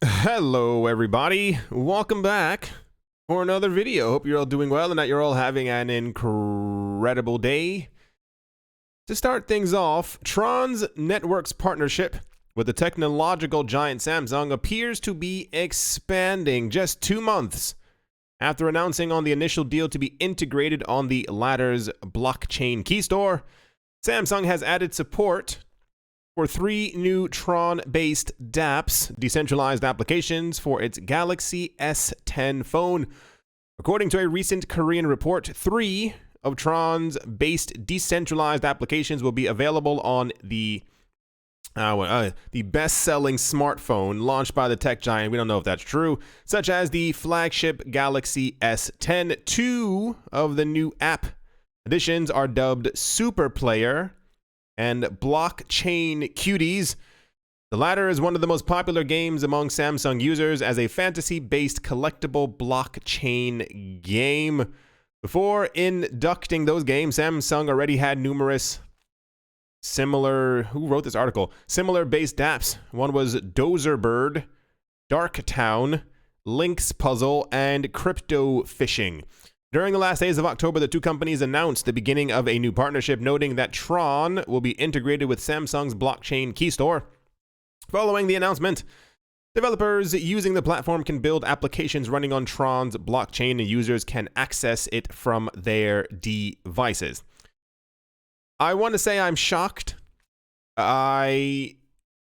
Hello everybody, welcome back for another video. Hope you're all doing well and that you're all having an incredible day. To start things off, TRON's networks partnership with the technological giant Samsung appears to be expanding just 2 months after announcing on the initial deal to be integrated on the latter's blockchain key store. Samsung has added support for 3 new TRON-based dApps, decentralized applications, for its Galaxy S10 phone. According to a recent Korean report, 3 of TRON's based decentralized applications will be available on the best-selling smartphone launched by the tech giant. We don't know if that's true, such as the flagship Galaxy S10. 2 of the new app additions are dubbed Super Player and Blockchain Cuties. The latter is one of the most popular games among Samsung users as a fantasy-based collectible blockchain game. Before inducting those games, Samsung already had numerous similar based dApps. One was Dozer Bird, Dark Town, Link's Puzzle, and Crypto Fishing. During the last days of October, the two companies announced the beginning of a new partnership, noting that TRON will be integrated with Samsung's blockchain key store. Following the announcement, developers using the platform can build applications running on TRON's blockchain, and users can access it from their devices. I want to say I'm shocked. I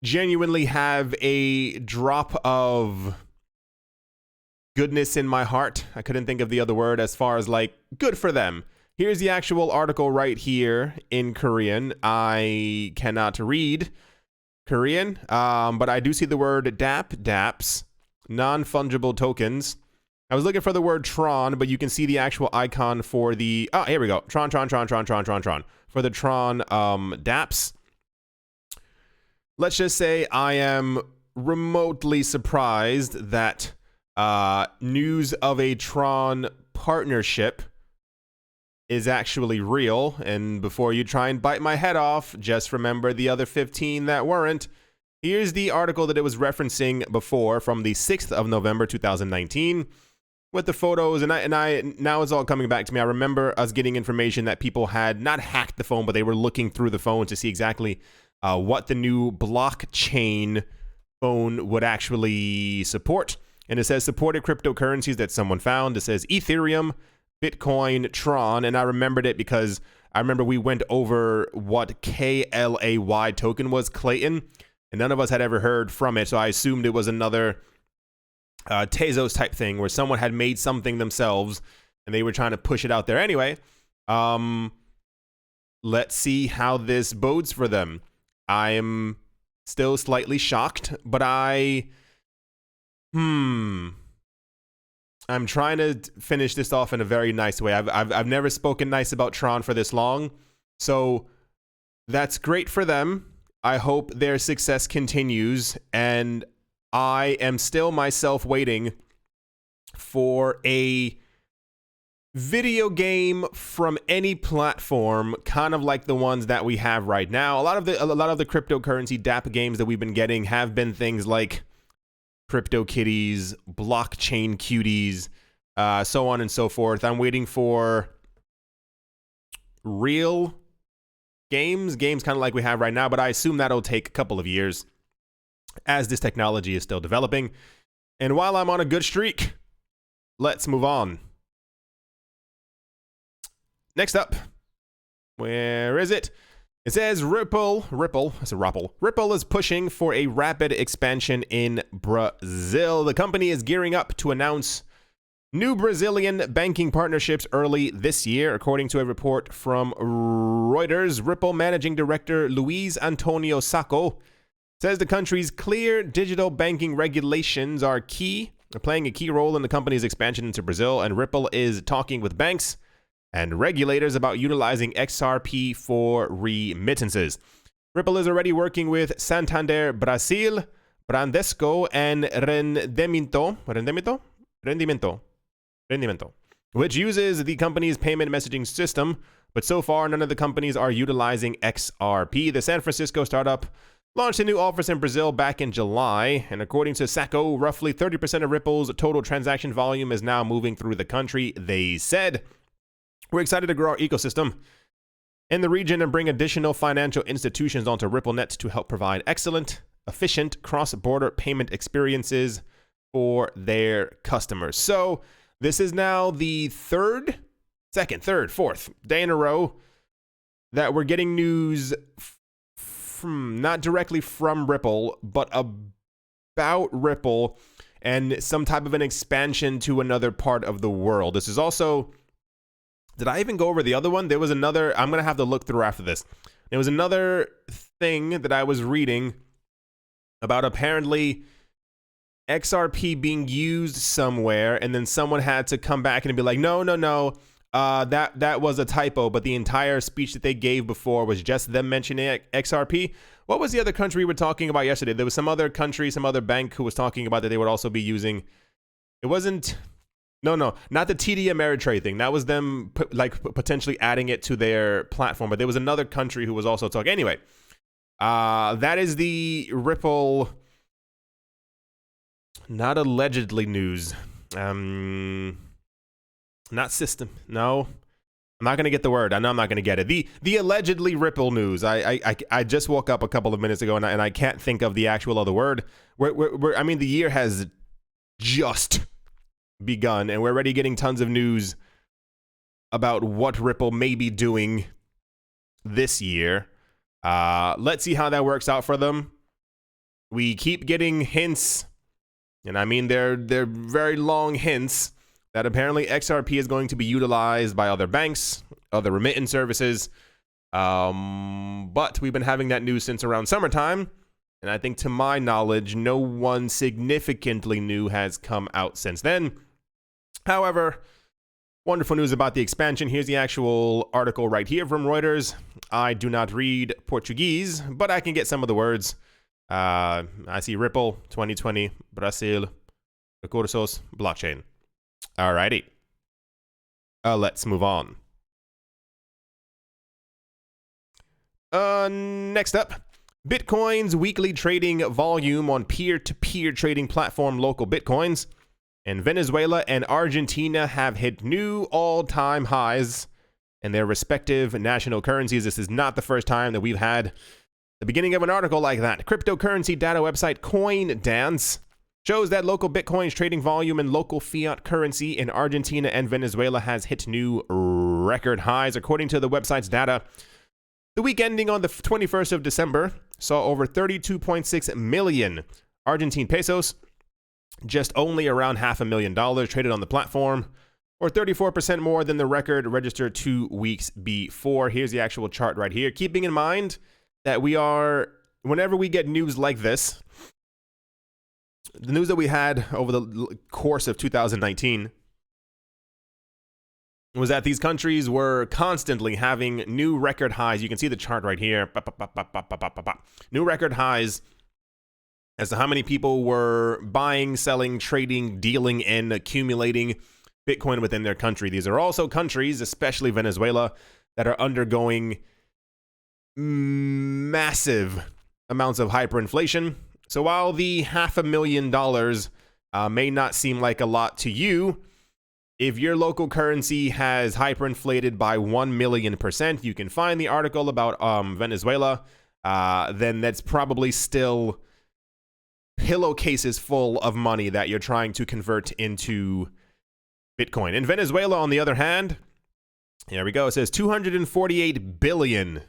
genuinely have a drop of goodness in my heart. I couldn't think of the other word as far as like good for them. Here's the actual article right here in Korean. I cannot read Korean, but I do see the word dApps, non-fungible tokens. I was looking for the word TRON, but you can see the actual icon for the, here we go. TRON, for the TRON dApps. Let's just say I am remotely surprised that news of a TRON partnership is actually real. And before you try and bite my head off, just remember the other 15 that weren't. Here's the article that it was referencing before from the 6th of November 2019 with the photos. And I now it's all coming back to me. I remember us getting information that people had not hacked the phone, but they were looking through the phone to see exactly what the new blockchain phone would actually support. And it says supported cryptocurrencies that someone found. It says Ethereum, Bitcoin, TRON. And I remembered it because I remember we went over what KLAY token was, Clayton. And none of us had ever heard from it. So I assumed it was another Tezos type thing where someone had made something themselves and they were trying to push it out there. Anyway, let's see how this bodes for them. I'm still slightly shocked, but I'm trying to finish this off in a very nice way. I've never spoken nice about TRON for this long, so that's great for them. I hope their success continues, and I am still myself waiting for a video game from any platform, kind of like the ones that we have right now. A lot of the cryptocurrency dApp games that we've been getting have been things like Crypto Kitties, Blockchain Cuties, so on and so forth. I'm waiting for real games kind of like we have right now, but I assume that'll take a couple of years as this technology is still developing. And while I'm on a good streak, let's move on. Next up, where is it? It says Ripple is pushing for a rapid expansion in Brazil. The company is gearing up to announce new Brazilian banking partnerships early this year, according to a report from Reuters. Ripple managing director Luiz Antonio Sacco says the country's clear digital banking regulations are playing a key role in the company's expansion into Brazil, and Ripple is talking with banks and regulators about utilizing XRP for remittances. Ripple is already working with Santander Brasil, Bradesco, and Rendimento, which uses the company's payment messaging system, but so far none of the companies are utilizing XRP. The San Francisco startup launched a new office in Brazil back in July, and according to Sacco, roughly 30% of Ripple's total transaction volume is now moving through the country. They said, "We're excited to grow our ecosystem in the region and bring additional financial institutions onto RippleNet to help provide excellent, efficient cross-border payment experiences for their customers." So this is now the fourth day in a row that we're getting news from, not directly from Ripple, but about Ripple and some type of an expansion to another part of the world. This is also, did I even go over the other one? There was another, I'm going to have to look through after this. There was another thing that I was reading about apparently XRP being used somewhere, and then someone had to come back and be like, no, that was a typo, but the entire speech that they gave before was just them mentioning XRP. What was the other country we were talking about yesterday? There was some other country, some other bank who was talking about that they would also be using. It wasn't, no, not the TD Ameritrade thing. That was them potentially adding it to their platform, but there was another country who was also talking. Anyway, that is the Ripple, not allegedly news. Not system. No, I'm not going to get the word. I know I'm not going to get it. The allegedly Ripple news. I just woke up a couple of minutes ago and I can't think of the actual other word. I mean, the year has just begun and we're already getting tons of news about what Ripple may be doing this year. Let's see how that works out for them. We keep getting hints, and I mean they're very long hints, that apparently XRP is going to be utilized by other banks, other remittance services. But we've been having that news since around summertime. And I think to my knowledge, no one significantly new has come out since then. However, wonderful news about the expansion. Here's the actual article right here from Reuters. I do not read Portuguese, but I can get some of the words. I see Ripple 2020, Brazil, recursos, blockchain. Alrighty. Let's move on. Next up, Bitcoin's weekly trading volume on peer-to-peer trading platform Local Bitcoins. And Venezuela and Argentina have hit new all-time highs in their respective national currencies. This is not the first time that we've had the beginning of an article like that. Cryptocurrency data website CoinDance shows that Local Bitcoin's trading volume in local fiat currency in Argentina and Venezuela has hit new record highs. According to the website's data, the week ending on the 21st of December saw over 32.6 million Argentine pesos, just only around $500,000 traded on the platform, or 34% more than the record registered 2 weeks before. Here's the actual chart right here. Keeping in mind that whenever we get news like this, the news that we had over the course of 2019 was that these countries were constantly having new record highs. You can see the chart right here. New record highs as to how many people were buying, selling, trading, dealing, and accumulating Bitcoin within their country. These are also countries, especially Venezuela, that are undergoing massive amounts of hyperinflation. So while the $500,000 may not seem like a lot to you, if your local currency has hyperinflated by 1,000,000%, you can find the article about Venezuela, then that's probably still pillowcases full of money that you're trying to convert into Bitcoin. In Venezuela, on the other hand, here we go, it says 248 billion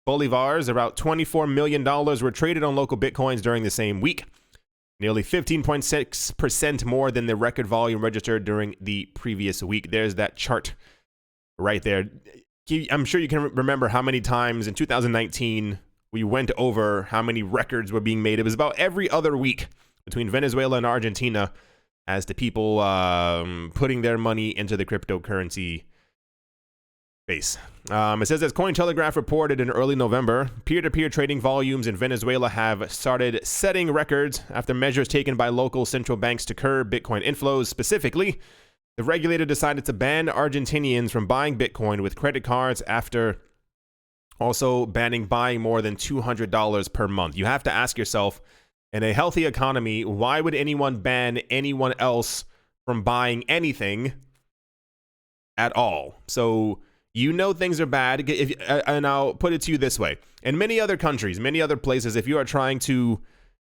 bolivars, about $24 million, were traded on local Bitcoins during the same week. Nearly 15.6% more than the record volume registered during the previous week. There's that chart right there. I'm sure you can remember how many times in 2019 we went over how many records were being made. It was about every other week between Venezuela and Argentina as to people putting their money into the cryptocurrency base. It says, as Cointelegraph reported in early November, peer-to-peer trading volumes in Venezuela have started setting records after measures taken by local central banks to curb Bitcoin inflows. Specifically, the regulator decided to ban Argentinians from buying Bitcoin with credit cards after Also banning buying more than $200 per month. You have to ask yourself, in a healthy economy, why would anyone ban anyone else from buying anything at all? So you know things are bad. And I'll put it to you this way. In many other countries, many other places, if you are trying to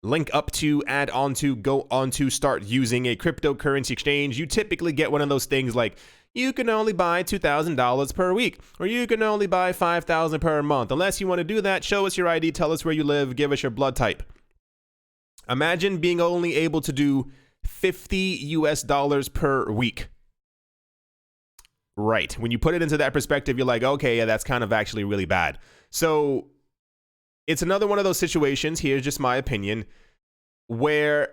link up to, add on to, go on to, start using a cryptocurrency exchange, you typically get one of those things like, you can only buy $2,000 per week, or you can only buy $5,000 per month. Unless you want to do that, show us your ID, tell us where you live, give us your blood type. Imagine being only able to do $50 per week. Right. When you put it into that perspective, you're like, okay, yeah, that's kind of actually really bad. So it's another one of those situations, here's just my opinion, where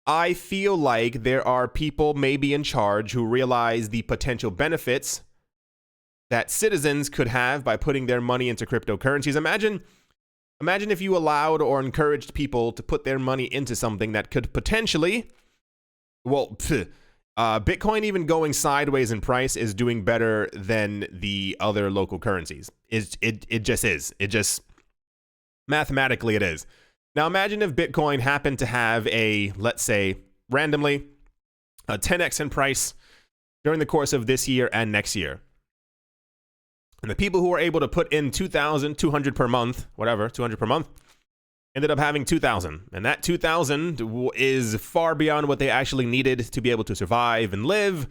I feel like there are people maybe in charge who realize the potential benefits that citizens could have by putting their money into cryptocurrencies. Imagine if you allowed or encouraged people to put their money into something that could potentially, Bitcoin even going sideways in price is doing better than the other local currencies. It just is. It just, mathematically it is. Now imagine if Bitcoin happened to have a, let's say, randomly, a 10x in price during the course of this year and next year. And the people who were able to put in $2,200 per month, whatever, $200 per month, ended up having $2,000. And that $2,000 is far beyond what they actually needed to be able to survive and live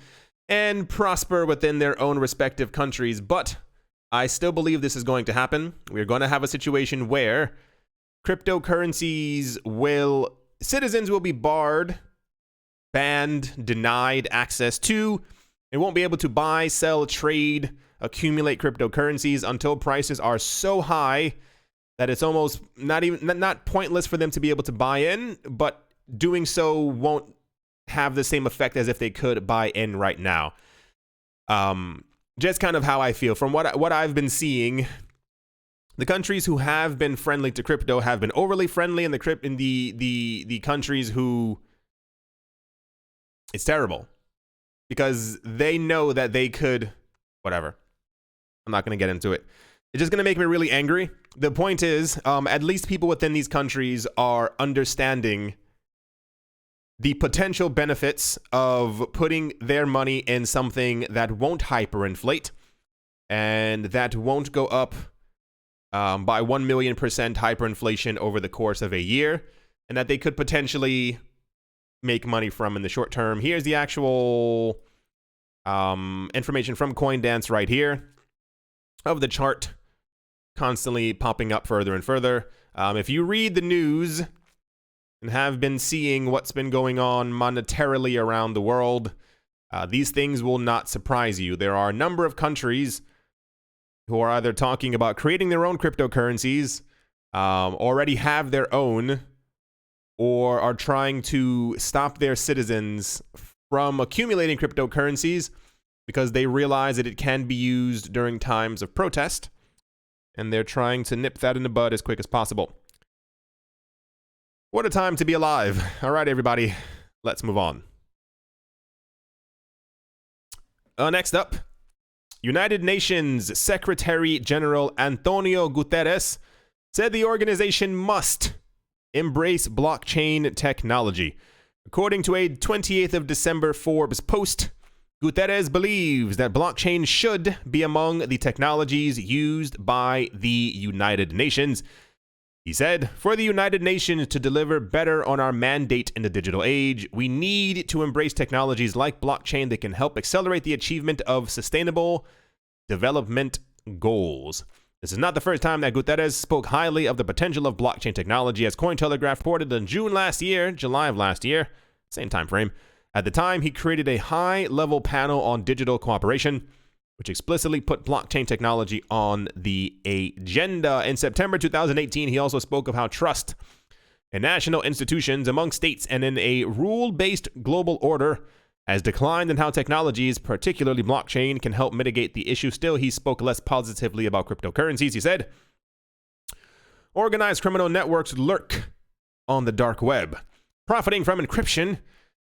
and prosper within their own respective countries. But I still believe this is going to happen. We're going to have a situation where cryptocurrencies citizens will be barred, banned, denied access to, and won't be able to buy, sell, trade, accumulate cryptocurrencies until prices are so high that it's almost not pointless for them to be able to buy in, but doing so won't have the same effect as if they could buy in right now. Just kind of how I feel from what I've been seeing. The countries who have been friendly to crypto have been overly friendly, and the countries who, it's terrible because they know that they could, whatever. I'm not going to get into it. It's just going to make me really angry. The point is, at least people within these countries are understanding the potential benefits of putting their money in something that won't hyperinflate and that won't go up by 1,000,000% hyperinflation over the course of a year, and that they could potentially make money from in the short term. Here's the actual information from CoinDance right here of the chart constantly popping up further and further. If you read the news and have been seeing what's been going on monetarily around the world, these things will not surprise you. There are a number of countries who are either talking about creating their own cryptocurrencies, already have their own, or are trying to stop their citizens from accumulating cryptocurrencies because they realize that it can be used during times of protest, and they're trying to nip that in the bud as quick as possible. What a time to be alive. All right, everybody, let's move on. Next up, United Nations Secretary General Antonio Guterres said the organization must embrace blockchain technology. According to a 28th of December Forbes post, Guterres believes that blockchain should be among the technologies used by the United Nations. He said, for the United Nations to deliver better on our mandate in the digital age, we need to embrace technologies like blockchain that can help accelerate the achievement of sustainable development goals. This is not the first time that Guterres spoke highly of the potential of blockchain technology, as Cointelegraph reported in July of last year, same time frame. At the time, he created a high-level panel on digital cooperation, which explicitly put blockchain technology on the agenda. In September 2018, he also spoke of how trust in national institutions among states and in a rule-based global order has declined, and how technologies, particularly blockchain, can help mitigate the issue. Still, he spoke less positively about cryptocurrencies. He said, organized criminal networks lurk on the dark web, profiting from encryption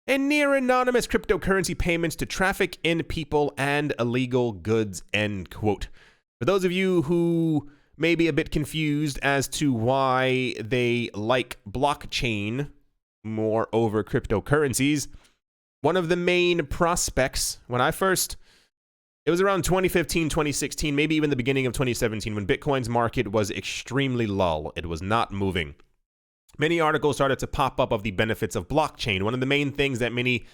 and near-anonymous cryptocurrency payments to traffic in people and illegal goods, end quote. For those of you who maybe a bit confused as to why they like blockchain more over cryptocurrencies. One of the main prospects, when I first, it was around 2015, 2016, maybe even the beginning of 2017, when Bitcoin's market was extremely lull. It was not moving. Many articles started to pop up of the benefits of blockchain. One of the main things that many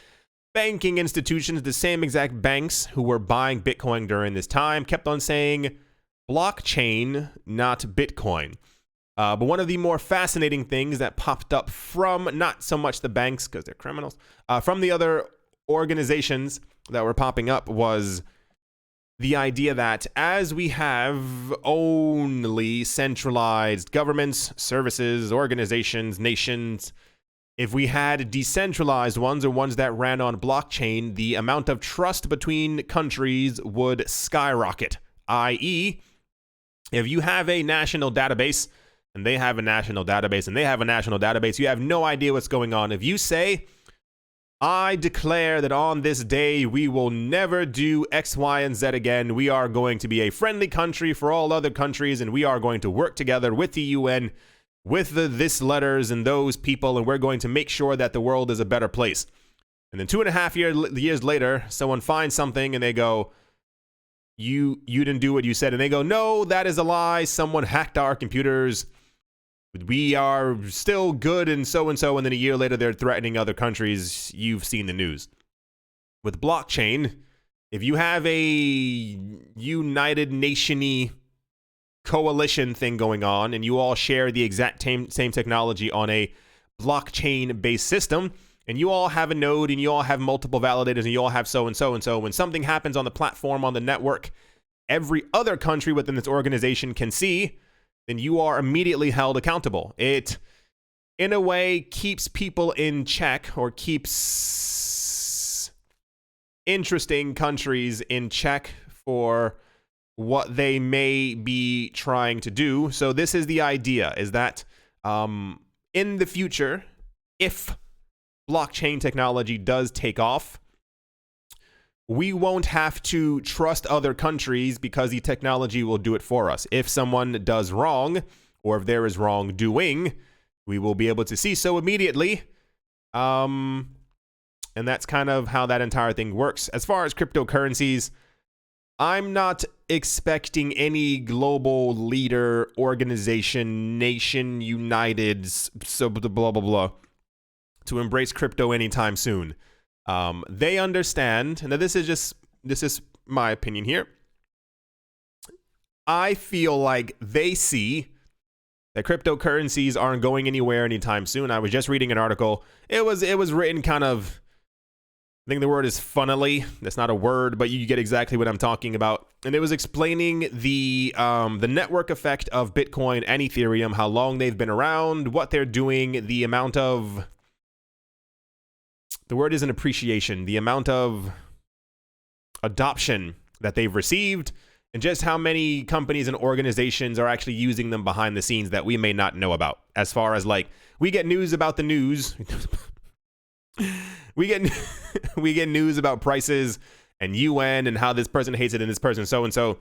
banking institutions, the same exact banks who were buying Bitcoin during this time, kept on saying blockchain, not Bitcoin. But one of the more fascinating things that popped up from not so much the banks, because they're criminals, from the other organizations that were popping up was the idea that as we have only centralized governments, services, organizations, nations, if we had decentralized ones or ones that ran on blockchain, the amount of trust between countries would skyrocket. i.e., if you have a national database and they have a national database and they have a national database, you have no idea what's going on. If you say, I declare that on this day we will never do X, Y, and Z again. We are going to be a friendly country for all other countries, and we are going to work together with the UN, with the this letters and those people, and we're going to make sure that the world is a better place. And then 2.5 years later, someone finds something and they go, you didn't do what you said. And they go, no, that is a lie. Someone hacked our computers. We are still good and so. And then a year later, they're threatening other countries. You've seen the news. With blockchain, if you have a United Nation-y coalition thing going on and you all share the exact same technology on a blockchain-based system, and you all have a node and you all have multiple validators and you all have so, when something happens on the platform, on the network, every other country within this organization can see, then you are immediately held accountable. It, in a way, keeps people in check, or keeps interesting countries in check for what they may be trying to do. So this is the idea, is that in the future, if blockchain technology does take off, we won't have to trust other countries because the technology will do it for us. If someone does wrong, or if there is wrongdoing, we will be able to see so immediately. And that's kind of how that entire thing works. As far as cryptocurrencies, I'm not expecting any global leader, organization, nation, united, so blah, blah, blah, to embrace crypto anytime soon. They understand, and this is my opinion here. I feel like they see that cryptocurrencies aren't going anywhere anytime soon. I was just reading an article. It was written kind of, I think the word is funnily. That's not a word, but you get exactly what I'm talking about. And it was explaining the network effect of Bitcoin and Ethereum, how long they've been around, what they're doing, the amount of, the word isn't appreciation, the amount of adoption that they've received, and just how many companies and organizations are actually using them behind the scenes that we may not know about. As far as, like, we get news about the news. we get news about prices and UN and how this person hates it and this person so and so.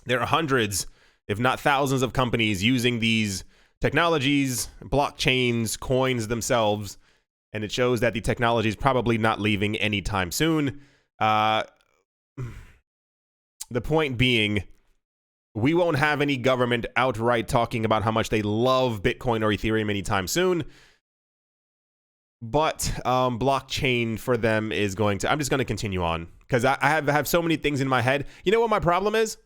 There are hundreds, if not thousands, of companies using these technologies, blockchains, coins themselves. And it shows that the technology is probably not leaving anytime soon. The point being, we won't have any government outright talking about how much they love Bitcoin or Ethereum anytime soon. But blockchain for them is going to... I'm just going to continue on, because I have so many things in my head. You know what my problem is?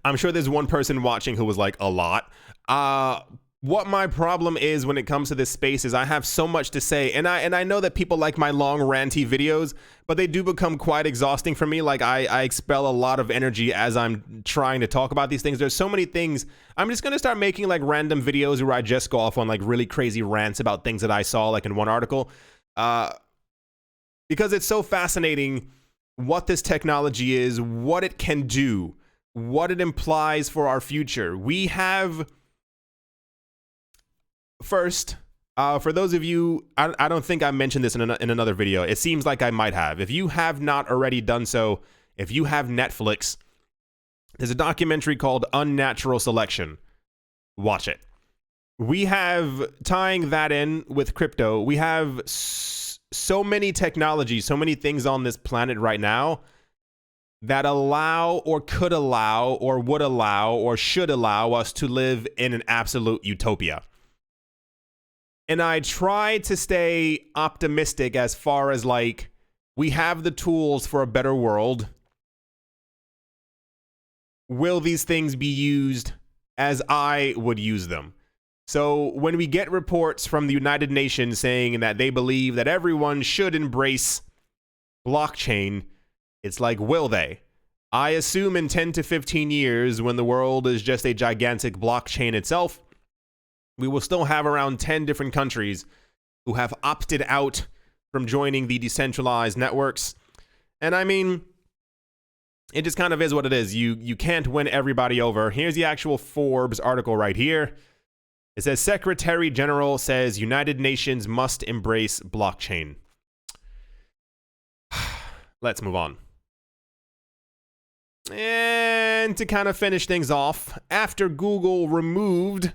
I'm sure there's one person watching who was like, a lot. What my problem is when it comes to this space is I have so much to say, and I know that people like my long ranty videos, but they do become quite exhausting for me. Like I expel a lot of energy as I'm trying to talk about these things. There's so many things. I'm just gonna start making like random videos where I just go off on like really crazy rants about things that I saw like in one article, because it's so fascinating what this technology is, what it can do, what it implies for our future. We have... First, for those of you, I don't think I mentioned this in another video. It seems like I might have. If you have not already done so, if you have Netflix, There's a documentary called Unnatural Selection. Watch it. We have, tying that in with crypto, we have so many technologies, so many things on this planet right now that allow or could allow or would allow or should allow us to live in an absolute utopia. And I try to stay optimistic as far as like, we have the tools for a better world. Will these things be used as I would use them? So when we get reports from the United Nations saying that they believe that everyone should embrace blockchain, it's like, will they? I assume in 10 to 15 years, when the world is just a gigantic blockchain itself, we will still have around 10 different countries who have opted out from joining the decentralized networks. And I mean, it just kind of is what it is. You can't win everybody over. Here's the actual Forbes article right here. It says, Secretary General says United Nations must embrace blockchain. Let's move on. And to kind of finish things off, after Google removed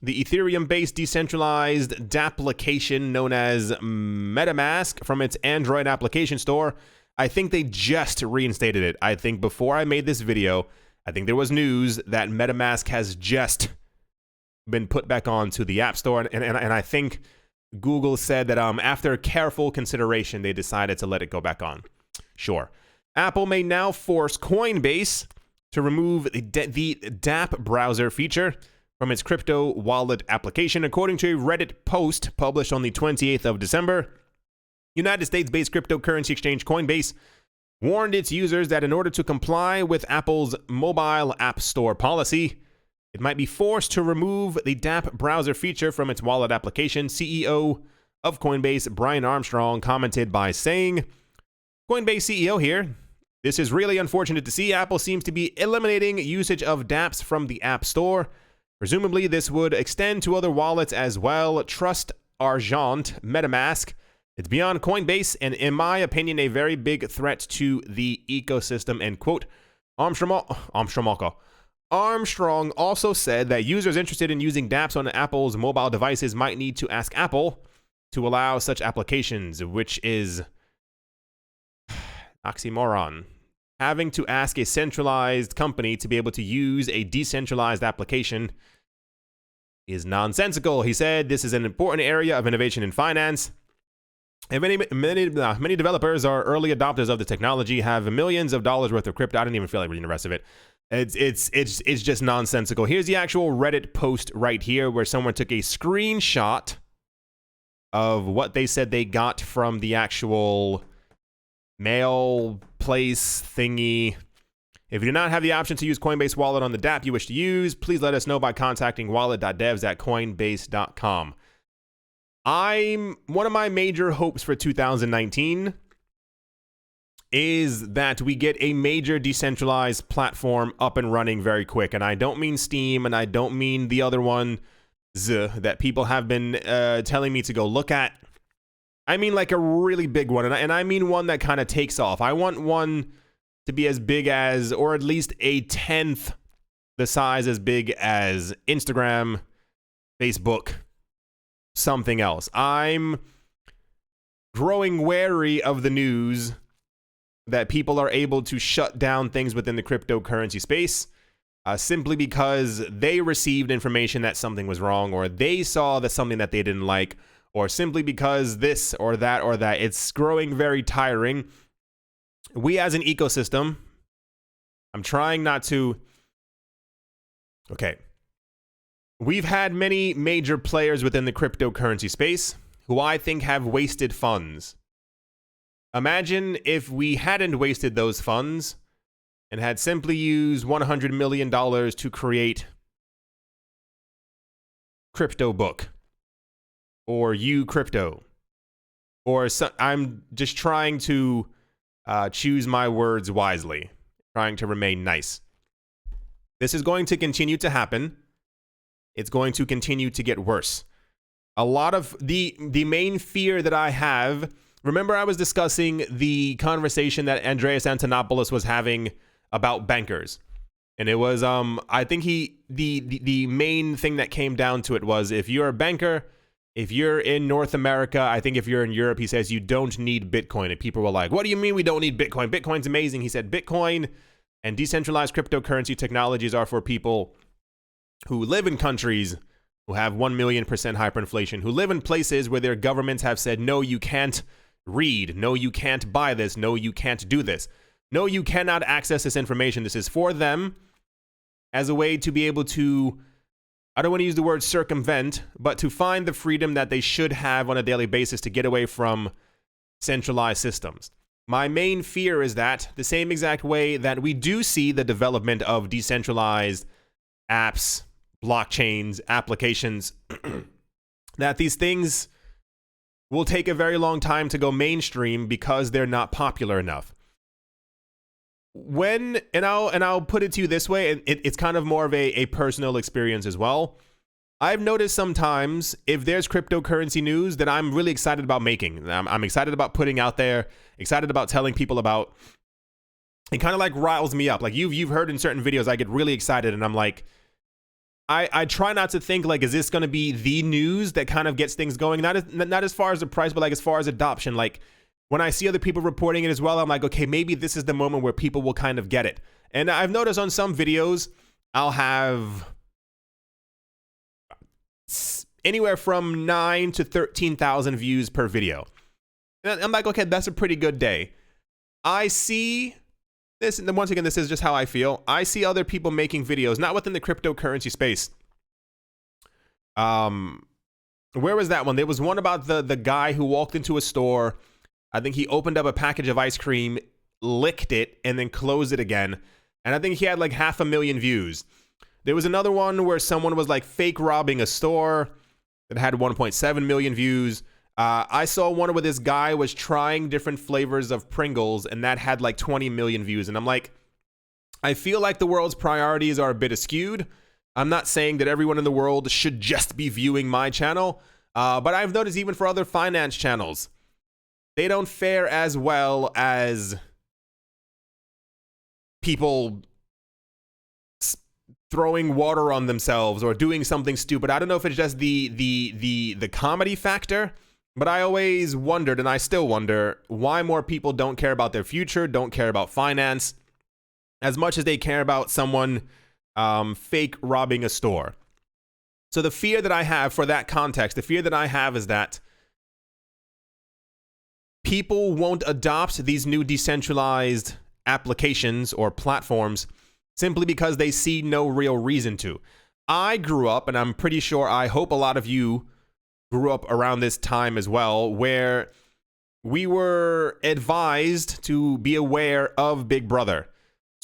the Ethereum-based decentralized application known as MetaMask from its Android application store, I think they just reinstated it. I think before I made this video, I think there was news that MetaMask has just been put back onto the App Store, and I think Google said that after careful consideration, they decided to let it go back on. Sure. Apple may now force Coinbase to remove the dApp browser feature from its crypto wallet application, according to a Reddit post published on the 28th of December. United States-based cryptocurrency exchange Coinbase warned its users that in order to comply with Apple's mobile app store policy, it might be forced to remove the dApp browser feature from its wallet application. CEO of Coinbase, Brian Armstrong, commented by saying, Coinbase CEO here. This is really unfortunate to see. Apple seems to be eliminating usage of dApps from the App Store. Presumably, this would extend to other wallets as well. Trust Argent, MetaMask. It's beyond Coinbase, and in my opinion, a very big threat to the ecosystem, end quote. Armstrong also said that users interested in using dApps on Apple's mobile devices might need to ask Apple to allow such applications, which is oxymoron. Having to ask a centralized company to be able to use a decentralized application is nonsensical. He said this is an important area of innovation in finance. And many developers are early adopters of the technology, have millions of dollars worth of crypto. I didn't even feel like reading the rest of it. It's just nonsensical. Here's the actual Reddit post right here where someone took a screenshot of what they said they got from the actual mail place thingy. If you do not have the option to use Coinbase Wallet on the dApp you wish to use, please let us know by contacting wallet.devs@coinbase.com. One of my major hopes for 2019 is that we get a major decentralized platform up and running very quick. And I don't mean Steam, and I don't mean the other one that people have been telling me to go look at. I mean like a really big one, and I mean one that kind of takes off. I want one to be as big as, or at least a 10th the size as big as Instagram, Facebook, something else. I'm growing wary of the news that people are able to shut down things within the cryptocurrency space simply because they received information that something was wrong, or they saw that something that they didn't like, or simply because this or that or that. It's growing very tiring. We as an ecosystem, I'm trying not to... Okay. We've had many major players within the cryptocurrency space who I think have wasted funds. Imagine if we hadn't wasted those funds and had simply used $100 million to create Crypto Book or Crypto, or I'm just trying to choose my words wisely, trying to remain nice. This is going to continue to happen. It's going to continue to get worse. A lot of the main fear that I have, remember I was discussing the conversation that Andreas Antonopoulos was having about bankers And it was I think the main thing that came down to it was, if you're a banker, if you're in North America, I think if you're in Europe, he says you don't need Bitcoin. And people were like, what do you mean we don't need Bitcoin? Bitcoin's amazing. He said Bitcoin and decentralized cryptocurrency technologies are for people who live in countries who have 1,000,000% hyperinflation, who live in places where their governments have said, no, you can't read, no, you can't buy this, no, you can't do this, no, you cannot access this information. This is for them as a way to be able to, I don't want to use the word circumvent, but to find the freedom that they should have on a daily basis to get away from centralized systems. My main fear is that the same exact way that we do see the development of decentralized apps, blockchains, applications, that these things will take a very long time to go mainstream because they're not popular enough. I'll put it to you this way, and it's kind of more of a personal experience as well. I've noticed sometimes if there's cryptocurrency news that I'm really excited about making, I'm excited about putting out there, excited about telling people about, it kind of like riles me up. Like you've heard in certain videos, I get really excited and I'm like, I try not to think like, is this going to be the news that kind of gets things going? Not as far as the price, but like as far as adoption. Like when I see other people reporting it as well, I'm like, okay, maybe this is the moment where people will kind of get it. And I've noticed on some videos, I'll have anywhere from 9 to 13,000 views per video. And I'm like, okay, that's a pretty good day. I see this, and once again, this is just how I feel. I see other people making videos, not within the cryptocurrency space. Where was that one? There was one about the guy who walked into a store. I think he opened up a package of ice cream, licked it, and then closed it again. And I think he had like 500,000 views. There was another one where someone was like fake robbing a store that had 1.7 million views. I saw one where this guy was trying different flavors of Pringles, and that had like 20 million views. And I'm like, I feel like the world's priorities are a bit askewed. I'm not saying that everyone in the world should just be viewing my channel, but I've noticed even for other finance channels, they don't fare as well as people throwing water on themselves or doing something stupid. I don't know if it's just the comedy factor, but I always wondered, and I still wonder, why more people don't care about their future, don't care about finance as much as they care about someone fake robbing a store. So the fear that I have for that context, the fear that I have is that people won't adopt these new decentralized applications or platforms simply because they see no real reason to. I grew up, and I'm pretty sure, I hope a lot of you grew up around this time as well, where we were advised to be aware of Big Brother.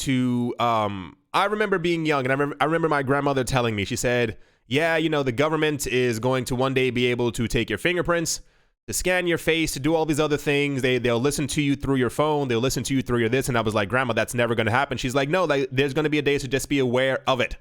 I remember being young, and I remember my grandmother telling me, she said, yeah, you know, the government is going to one day be able to take your fingerprints, to scan your face, to do all these other things. They'll listen to you through your phone. They'll listen to you through your this. And I was like, Grandma, that's never going to happen. She's like, no, there's going to be a day, so just be aware of it.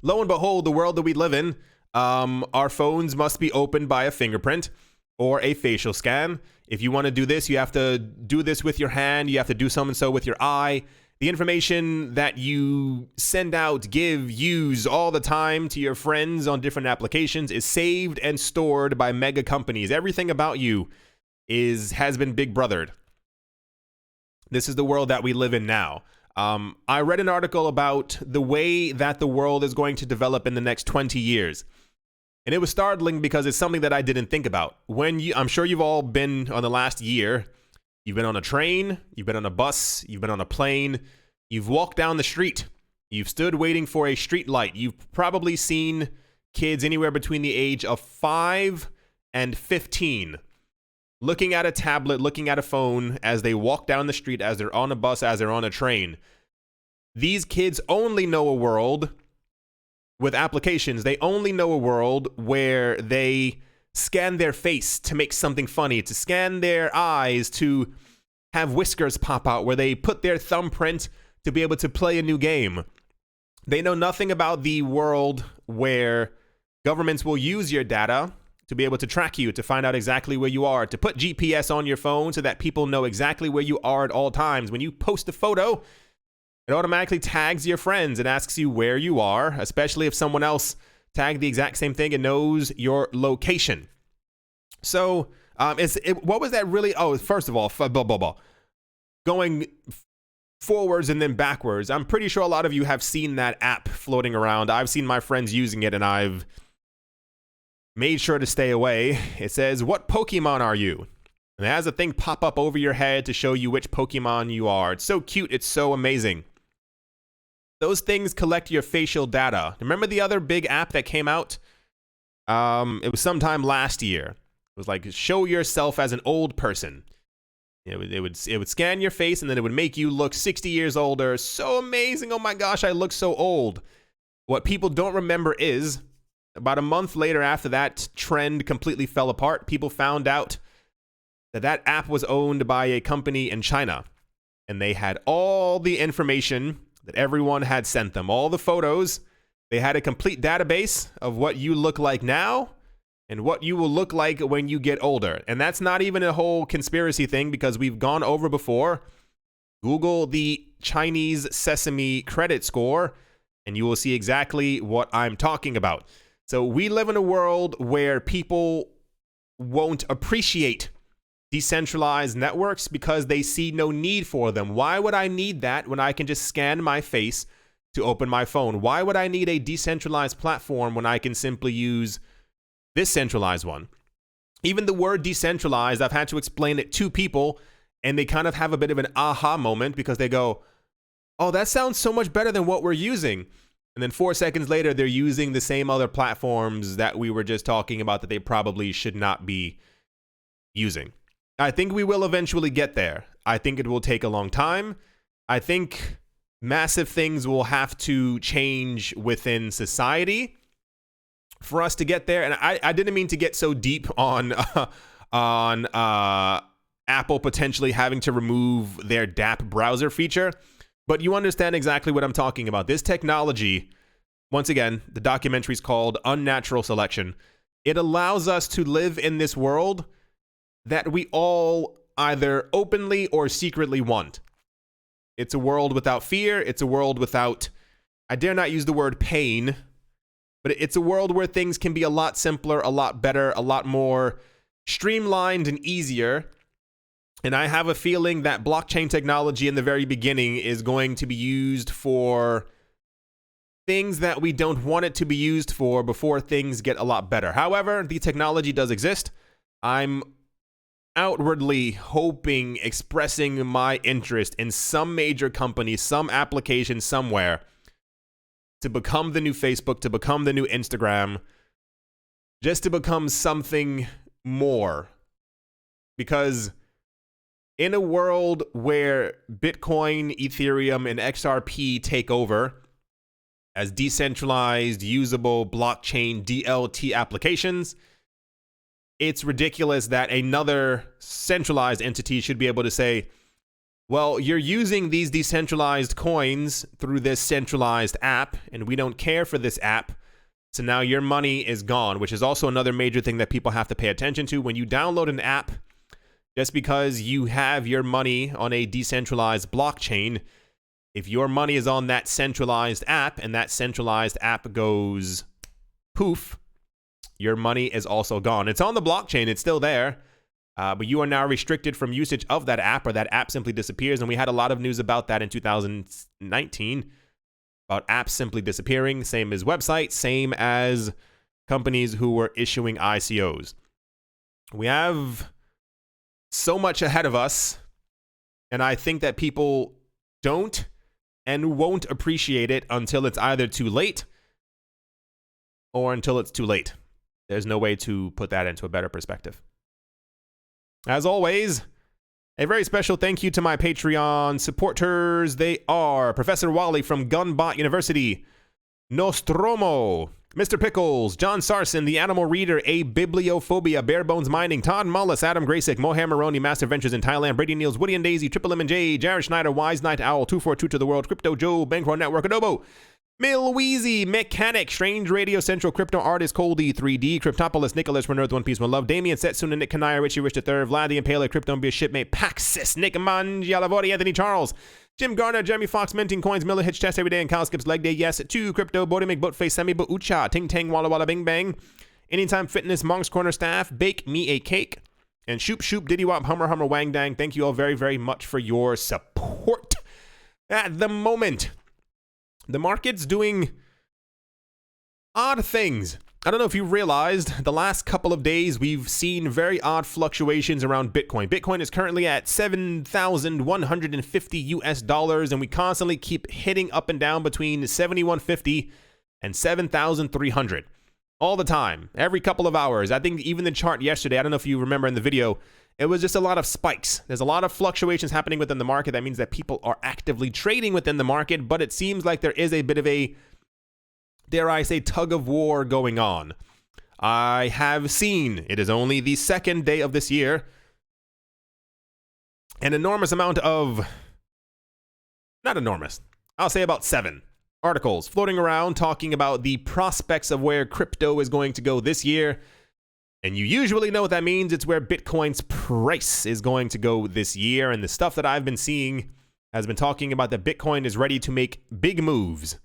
Lo and behold, the world that we live in, our phones must be opened by a fingerprint or a facial scan. If you want to do this, you have to do this with your hand. You have to do so and so with your eye. The information that you send out, give, use all the time to your friends on different applications is saved and stored by mega companies. Everything about you has been Big Brothered. This is the world that we live in now. I read an article about the way that the world is going to develop in the next 20 years. And it was startling because it's something that I didn't think about. I'm sure you've all been on the last year. You've been on a train, you've been on a bus, you've been on a plane, you've walked down the street, you've stood waiting for a street light. You've probably seen kids anywhere between the age of 5 and 15 looking at a tablet, looking at a phone as they walk down the street, as they're on a bus, as they're on a train. These kids only know a world with applications. They only know a world where they scan their face to make something funny, to scan their eyes to have whiskers pop out, where they put their thumbprint to be able to play a new game. They know nothing about the world where governments will use your data to be able to track you, to find out exactly where you are, to put GPS on your phone so that people know exactly where you are at all times. When you post a photo, It automatically tags your friends and asks you where you are, especially if someone else tagged the exact same thing and knows your location. So, what was that really? Oh, first of all, going forwards and then backwards. I'm pretty sure a lot of you have seen that app floating around. I've seen my friends using it and I've made sure to stay away. It says, "What Pokemon are you?" And it has a thing pop up over your head to show you which Pokemon you are. It's so cute. It's so amazing. Those things collect your facial data. Remember the other big app that came out? It was sometime last year. It was like, show yourself as an old person. It would scan your face and then it would make you look 60 years older. So amazing. Oh my gosh, I look so old. What people don't remember is about a month later after that trend completely fell apart, people found out that that app was owned by a company in China. And they had all the information that everyone had sent them, all the photos. They had a complete database of what you look like now and what you will look like when you get older. And that's not even a whole conspiracy thing because we've gone over before. Google the Chinese Sesame credit score and you will see exactly what I'm talking about. So we live in a world where people won't appreciate decentralized networks because they see no need for them. Why would I need that when I can just scan my face to open my phone? Why would I need a decentralized platform when I can simply use this centralized one? Even the word decentralized, I've had to explain it to people and they kind of have a bit of an aha moment because they go, oh, that sounds so much better than what we're using. And then 4 seconds later, they're using the same other platforms that we were just talking about that they probably should not be using. I think we will eventually get there. I think it will take a long time. I think massive things will have to change within society for us to get there. And I didn't mean to get so deep on Apple potentially having to remove their DApp browser feature, but you understand exactly what I'm talking about. This technology, once again, the documentary is called Unnatural Selection. It allows us to live in this world that we all either openly or secretly want. It's a world without fear. It's a world without, I dare not use the word pain, but it's a world where things can be a lot simpler, a lot better, a lot more streamlined and easier. And I have a feeling that blockchain technology in the very beginning is going to be used for things that we don't want it to be used for before things get a lot better. However, the technology does exist. I'm outwardly hoping, expressing my interest in some major company, some application somewhere to become the new Facebook, to become the new Instagram, just to become something more. Because in a world where Bitcoin, Ethereum, and XRP take over as decentralized, usable blockchain DLT applications, it's ridiculous that another centralized entity should be able to say, well, you're using these decentralized coins through this centralized app, and we don't care for this app, so now your money is gone, which is also another major thing that people have to pay attention to. When you download an app, just because you have your money on a decentralized blockchain, if your money is on that centralized app and that centralized app goes poof, your money is also gone. It's on the blockchain, it's still there, but you are now restricted from usage of that app, or that app simply disappears. And we had a lot of news about that in 2019, about apps simply disappearing, same as websites, same as companies who were issuing ICOs. We have so much ahead of us, and I think that people don't and won't appreciate it until it's either too late or until it's too late. There's no way to put that into a better perspective. As always, a very special thank you to my Patreon supporters. They are Professor Wally from Gunbot University, Nostromo, Mr. Pickles, John Sarson, The Animal Reader, A Bibliophobia, Barebones Mining, Todd Mullis, Adam Graysick, Mohan Maroni, Master Ventures in Thailand, Brady Niels, Woody and Daisy, Triple M and J, Jared Schneider, Wise Night Owl, 242 to the World, Crypto Joe, Bankroll Network, Adobo, Milweezy, Mechanic, Strange Radio Central, Crypto Artist, Coldy, 3D, Cryptopolis, Nicholas, From Earth, One Piece, One Love, Damien, Setsuna, Nick Kanaya, Richie Rich III, Vlad the Impaler, Crypto and Be a Shipmate, Paxis, Nick Mangialavori, Anthony Charles, Jim Garner, Jeremy Fox, minting coins, Miller Hitch test every day, and Kyle skips leg day. Yes, 2 crypto, Bodie McBoat face, Semi Bo Ucha, Ting Tang, Walla Walla Bing Bang, Anytime Fitness, Monk's Corner staff, bake me a cake, and Shoop Shoop, Diddy Wop, Hummer Hummer, Wang Dang. Thank you all very, very much for your support. At the moment, the market's doing odd things. I don't know if you realized, the last couple of days we've seen very odd fluctuations around Bitcoin. Bitcoin is currently at 7,150 US dollars, and we constantly keep hitting up and down between 7,150 and 7,300 all the time, every couple of hours. I think even the chart yesterday, I don't know if you remember in the video, it was just a lot of spikes. There's a lot of fluctuations happening within the market. That means that people are actively trading within the market, but it seems like there is a bit of a, dare I say, tug of war going on. I have seen, it is only the second day of this year, an enormous amount of, not enormous, I'll say about 7 articles floating around talking about the prospects of where crypto is going to go this year. And you usually know what that means. It's where Bitcoin's price is going to go this year. And the stuff that I've been seeing has been talking about that Bitcoin is ready to make big moves.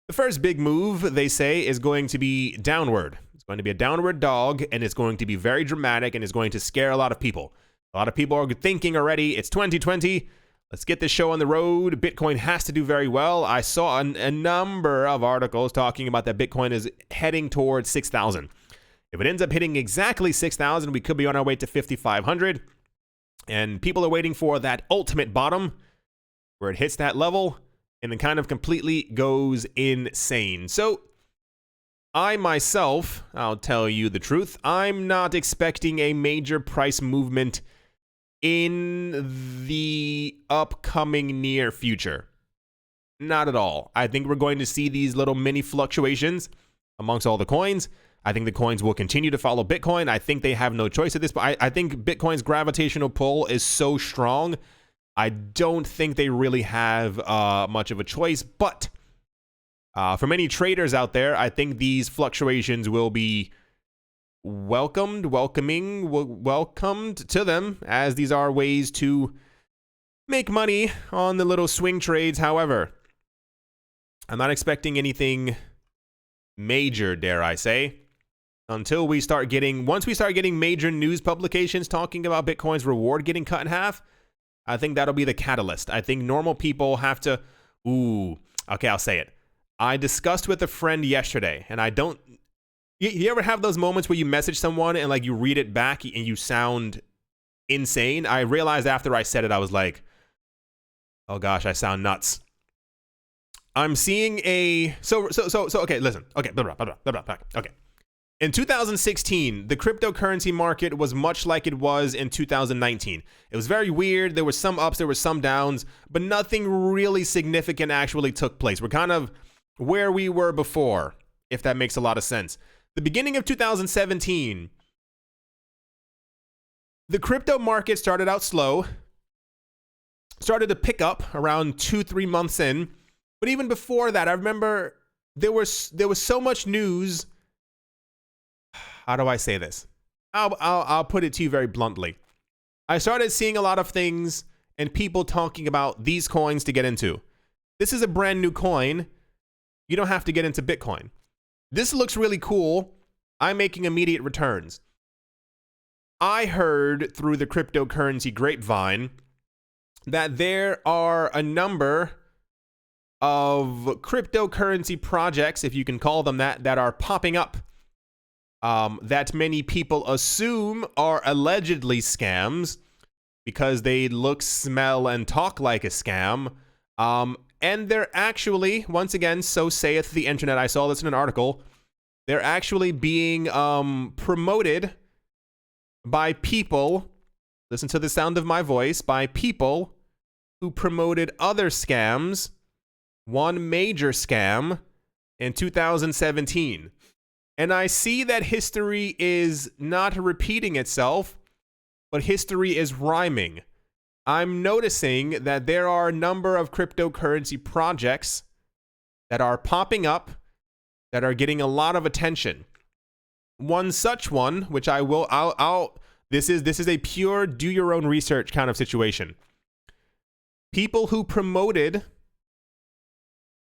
The first big move, they say, is going to be downward. It's going to be a downward dog, and it's going to be very dramatic, and it's going to scare a lot of people. A lot of people are thinking already, it's 2020. Let's get this show on the road. Bitcoin has to do very well. I saw a number of articles talking about that Bitcoin is heading towards 6,000. If it ends up hitting exactly 6,000, we could be on our way to 5,500. And people are waiting for that ultimate bottom where it hits that level and then kind of completely goes insane. So I myself, I'll tell you the truth, I'm not expecting a major price movement in the upcoming near future. Not at all. I think we're going to see these little mini fluctuations amongst all the coins. I think the coins will continue to follow Bitcoin. I think they have no choice at this point. I think Bitcoin's gravitational pull is so strong, I don't think they really have much of a choice. But for many traders out there, I think these fluctuations will be welcomed to them, as these are ways to make money on the little swing trades. However, I'm not expecting anything major, dare I say, until we start getting, once we start getting major news publications talking about Bitcoin's reward getting cut in half. I think that'll be the catalyst. I think normal people have to, okay, I'll say it. I discussed with a friend yesterday, and I don't, you ever have those moments where you message someone and like you read it back and you sound insane? I realized after I said it, I was like, oh gosh, I sound nuts. I'm seeing okay, listen. Okay, okay. In 2016, the cryptocurrency market was much like it was in 2019. It was very weird. There were some ups, there were some downs, but nothing really significant actually took place. We're kind of where we were before, if that makes a lot of sense. The beginning of 2017, the crypto market started out slow, started to pick up around 2-3 months in. But even before that, I remember there was so much news. How do I say this? I'll put it to you very bluntly. I started seeing a lot of things and people talking about these coins to get into. This is a brand new coin. You don't have to get into Bitcoin. This looks really cool. I'm making immediate returns. I heard through the cryptocurrency grapevine that there are a number of cryptocurrency projects, if you can call them that, that are popping up. That many people assume are allegedly scams because they look, smell, and talk like a scam. And they're actually, once again, so saith the internet, I saw this in an article, they're actually being promoted by people, listen to the sound of my voice, by people who promoted other scams, one major scam in 2017. And I see that history is not repeating itself, but history is rhyming. I'm noticing that there are a number of cryptocurrency projects that are popping up that are getting a lot of attention. One such one, which this is a pure do your own research kind of situation. People who promoted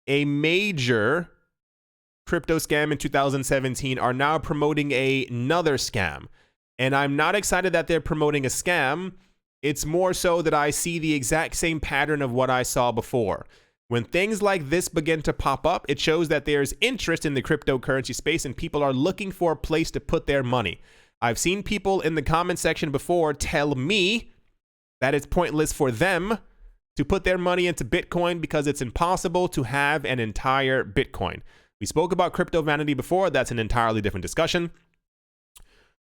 a major crypto scam in 2017 are now promoting another scam. And I'm not excited that they're promoting a scam. It's more so that I see the exact same pattern of what I saw before. When things like this begin to pop up, it shows that there's interest in the cryptocurrency space and people are looking for a place to put their money. I've seen people in the comment section before tell me that it's pointless for them to put their money into Bitcoin because it's impossible to have an entire Bitcoin. We spoke about crypto vanity before. That's an entirely different discussion.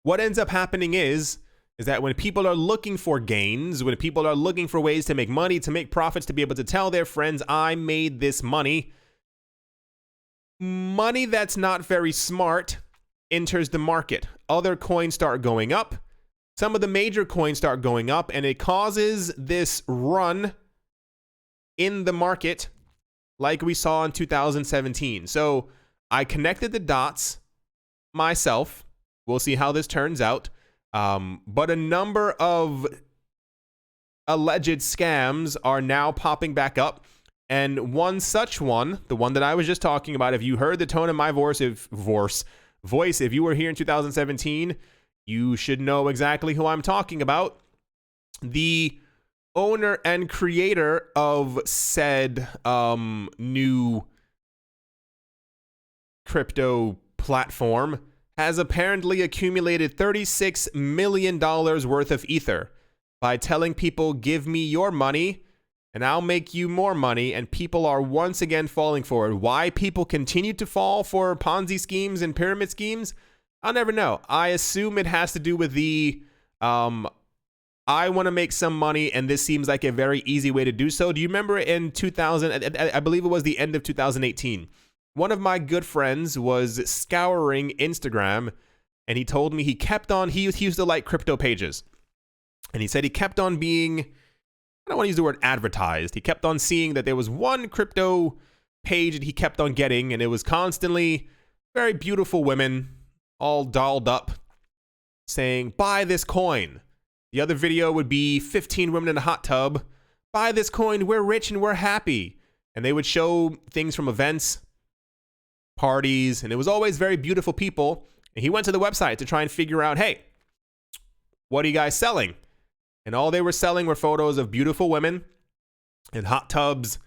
What ends up happening is that when people are looking for gains, when people are looking for ways to make money, to make profits, to be able to tell their friends, I made this money, money that's not very smart enters the market. Other coins start going up. Some of the major coins start going up, and it causes this run in the market like we saw in 2017. So I connected the dots myself. We'll see how this turns out. But a number of alleged scams are now popping back up. And one such one, the one that I was just talking about, if you heard the tone of my voice, if you were here in 2017, you should know exactly who I'm talking about. The owner and creator of said new crypto platform has apparently accumulated $36 million worth of Ether by telling people, give me your money and I'll make you more money. And people are once again falling for it. Why people continue to fall for Ponzi schemes and pyramid schemes, I'll never know. I assume it has to do with the, I want to make some money and this seems like a very easy way to do so. Do you remember in 2000, I believe it was the end of 2018, one of my good friends was scouring Instagram and he told me he used to like crypto pages. And he said he kept on being, I don't want to use the word advertised. He kept on seeing that there was one crypto page that he kept on getting, and it was constantly very beautiful women, all dolled up, saying, buy this coin. The other video would be 15 women in a hot tub. Buy this coin, we're rich and we're happy. And they would show things from events, parties, and it was always very beautiful people. And he went to the website to try and figure out, hey, what are you guys selling? And all they were selling were photos of beautiful women in hot tubs,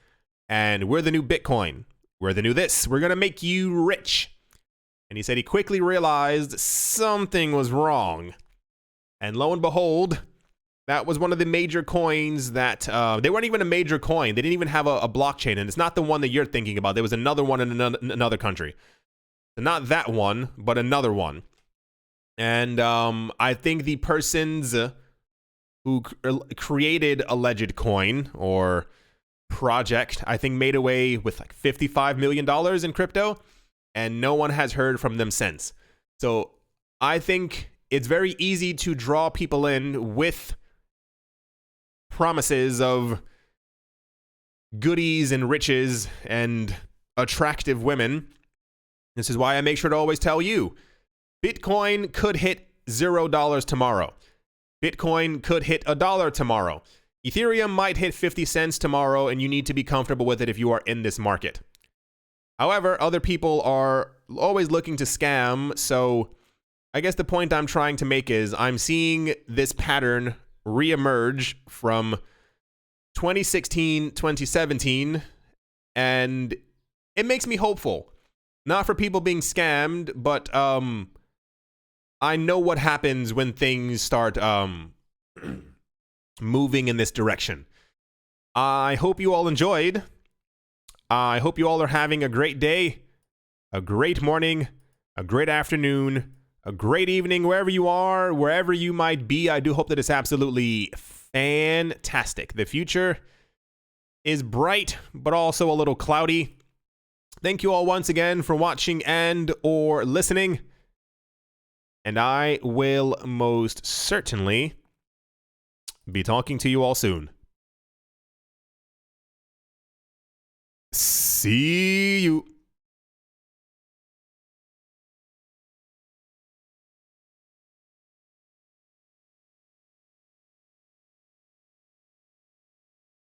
and we're the new Bitcoin. We're the new this. We're going to make you rich. And he said he quickly realized something was wrong. And lo and behold, that was one of the major coins that, they weren't even a major coin. They didn't even have a blockchain, and it's not the one that you're thinking about. There was another one in another country. Not that one, but another one. And I think the persons who created alleged coin or project, I think made away with like $55 million in crypto, and no one has heard from them since. So I think it's very easy to draw people in with promises of goodies and riches and attractive women. This is why I make sure to always tell you, Bitcoin could hit $0 tomorrow. Bitcoin could hit $1 tomorrow. Ethereum might hit 50 cents tomorrow, and you need to be comfortable with it if you are in this market. However, other people are always looking to scam, so I guess the point I'm trying to make is I'm seeing this pattern reemerge from 2016, 2017, and it makes me hopeful. Not for people being scammed, but I know what happens when things start moving in this direction. I hope you all enjoyed. I hope you all are having a great day, a great morning, a great afternoon, a great evening, wherever you are, wherever you might be. I do hope that it's absolutely fantastic. The future is bright, but also a little cloudy. Thank you all once again for watching and or listening. And I will most certainly be talking to you all soon. See you.